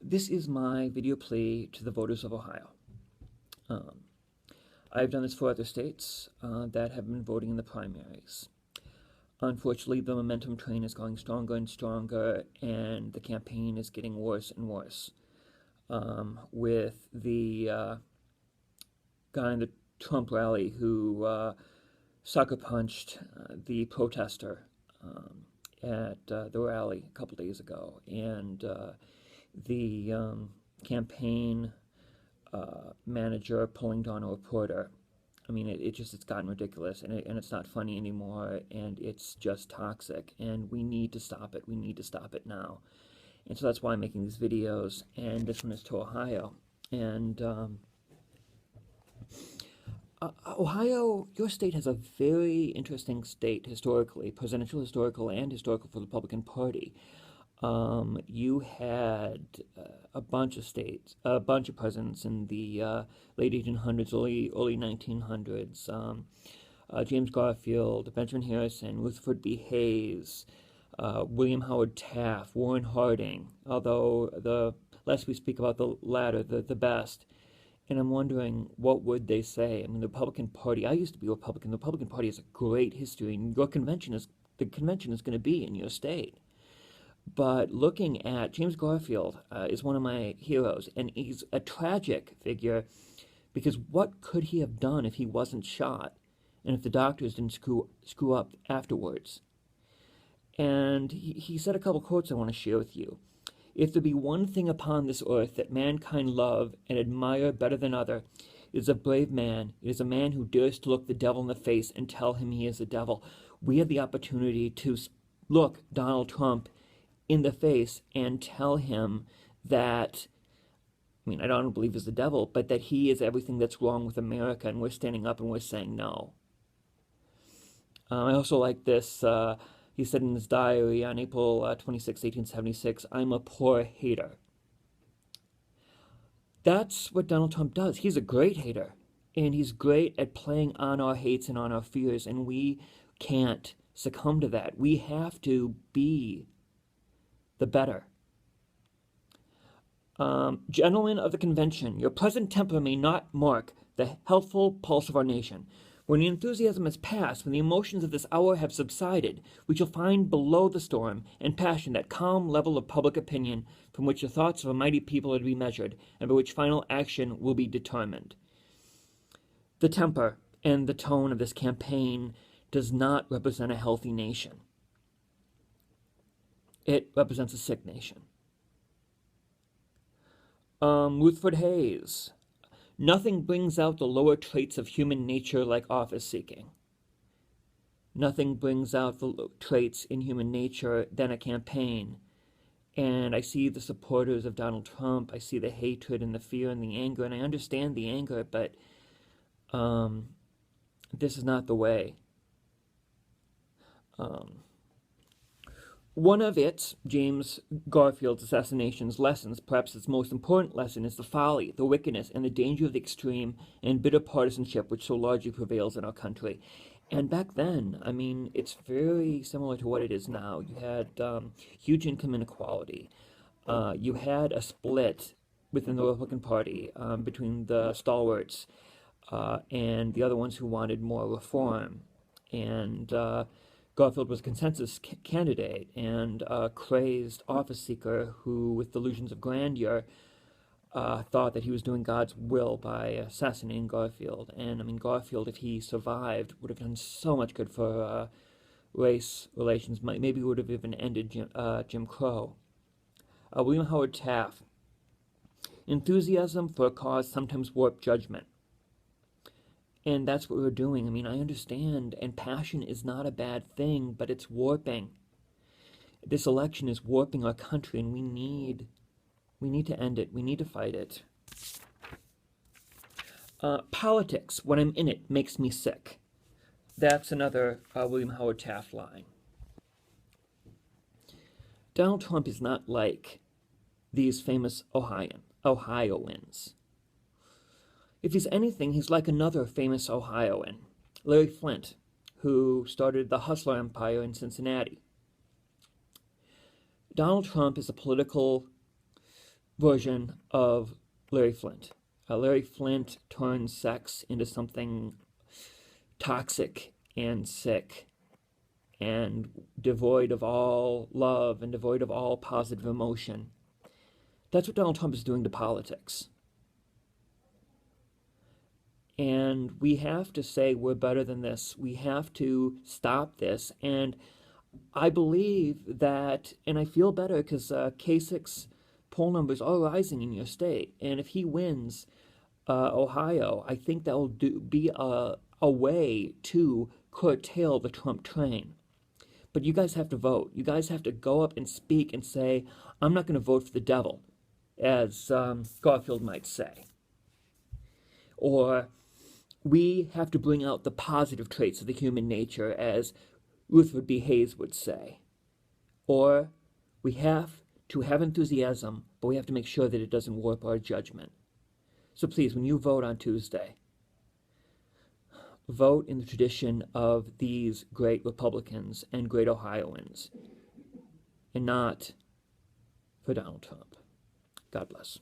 This is my video plea to the voters of Ohio. I've done this for other states that have been voting in the primaries. Unfortunately, the momentum train is going stronger and stronger, and the campaign is getting worse and worse. With the guy in the Trump rally who sucker punched the protester at the rally a couple days ago, and the campaign manager pulling down a reporter. I mean, it's gotten ridiculous, and it's not funny anymore, and it's just toxic, and we need to stop it. We need to stop it now. And so that's why I'm making these videos, and this one is to Ohio. And Ohio, your state has a very interesting state historically, presidential, historical, and historical for the Republican Party. You had a bunch of states, a bunch of presidents in the late 1800s, early 1900s. James Garfield, Benjamin Harrison, Rutherford B. Hayes, William Howard Taft, Warren Harding, although the less we speak about the latter, the best. And I'm wondering, what would they say? I mean, the Republican Party, I used to be Republican. The Republican Party has a great history, and the convention is going to be in your state. But looking at James Garfield is one of my heroes, and he's a tragic figure because what could he have done if he wasn't shot and if the doctors didn't screw up afterwards? And he said a couple quotes I want to share with you. If there be one thing upon this earth that mankind love and admire better than other, it is a brave man. It is a man who dares to look the devil in the face and tell him he is a devil. We have the opportunity to look Donald Trump in the face and tell him that, I mean, I don't believe he's the devil, but that he is everything that's wrong with America, and we're standing up and we're saying no. I also like this. He said in his diary on April 26, 1876, "I'm a poor hater." That's what Donald Trump does. He's a great hater, and he's great at playing on our hates and on our fears, and we can't succumb to that. We have to be the better. Gentlemen of the convention, your present temper may not mark the healthful pulse of our nation. When the enthusiasm has passed, when the emotions of this hour have subsided, we shall find below the storm and passion that calm level of public opinion from which the thoughts of a mighty people are to be measured, and by which final action will be determined. The temper and the tone of this campaign does not represent a healthy nation. It represents a sick nation. Rutherford Hayes. Nothing brings out the lower traits of human nature like office seeking. Nothing brings out the traits in human nature than a campaign. And I see the supporters of Donald Trump. I see the hatred and the fear and the anger, and I understand the anger, but this is not the way. One of James Garfield's assassination's lessons, perhaps its most important lesson, is the folly, the wickedness, and the danger of the extreme and bitter partisanship which so largely prevails in our country. And back then, I mean, it's very similar to what it is now. You had huge income inequality. You had a split within the Republican Party between the stalwarts and the other ones who wanted more reform. And Garfield was a consensus candidate and a crazed office seeker who, with delusions of grandeur, thought that he was doing God's will by assassinating Garfield. And I mean, Garfield, if he survived, would have done so much good for race relations. Maybe would have even ended Jim Crow. William Howard Taft. Enthusiasm for a cause sometimes warp judgment. And that's what we're doing. I mean, I understand, and passion is not a bad thing, but it's warping. This election is warping our country, and we need to end it. We need to fight it. Politics, when I'm in it, makes me sick. That's another William Howard Taft line. Donald Trump is not like these famous Ohioans. If he's anything, he's like another famous Ohioan, Larry Flynt, who started the hustler empire in Cincinnati. Donald Trump is a political version of Larry Flint. Larry Flint turns sex into something toxic and sick and devoid of all love and devoid of all positive emotion. That's what Donald Trump is doing to politics. And we have to say we're better than this. We have to stop this. And I believe that, and I feel better because Kasich poll numbers are rising in your state. And if he wins Ohio, I think that will be a way to curtail the Trump train. But you guys have to vote. You guys have to go up and speak and say, I'm not going to vote for the devil, as Garfield might say. Or we have to bring out the positive traits of the human nature, as Rutherford B. Hayes would say. Or we have to have enthusiasm, but we have to make sure that it doesn't warp our judgment. So please, when you vote on Tuesday, vote in the tradition of these great Republicans and great Ohioans, and not for Donald Trump. God bless.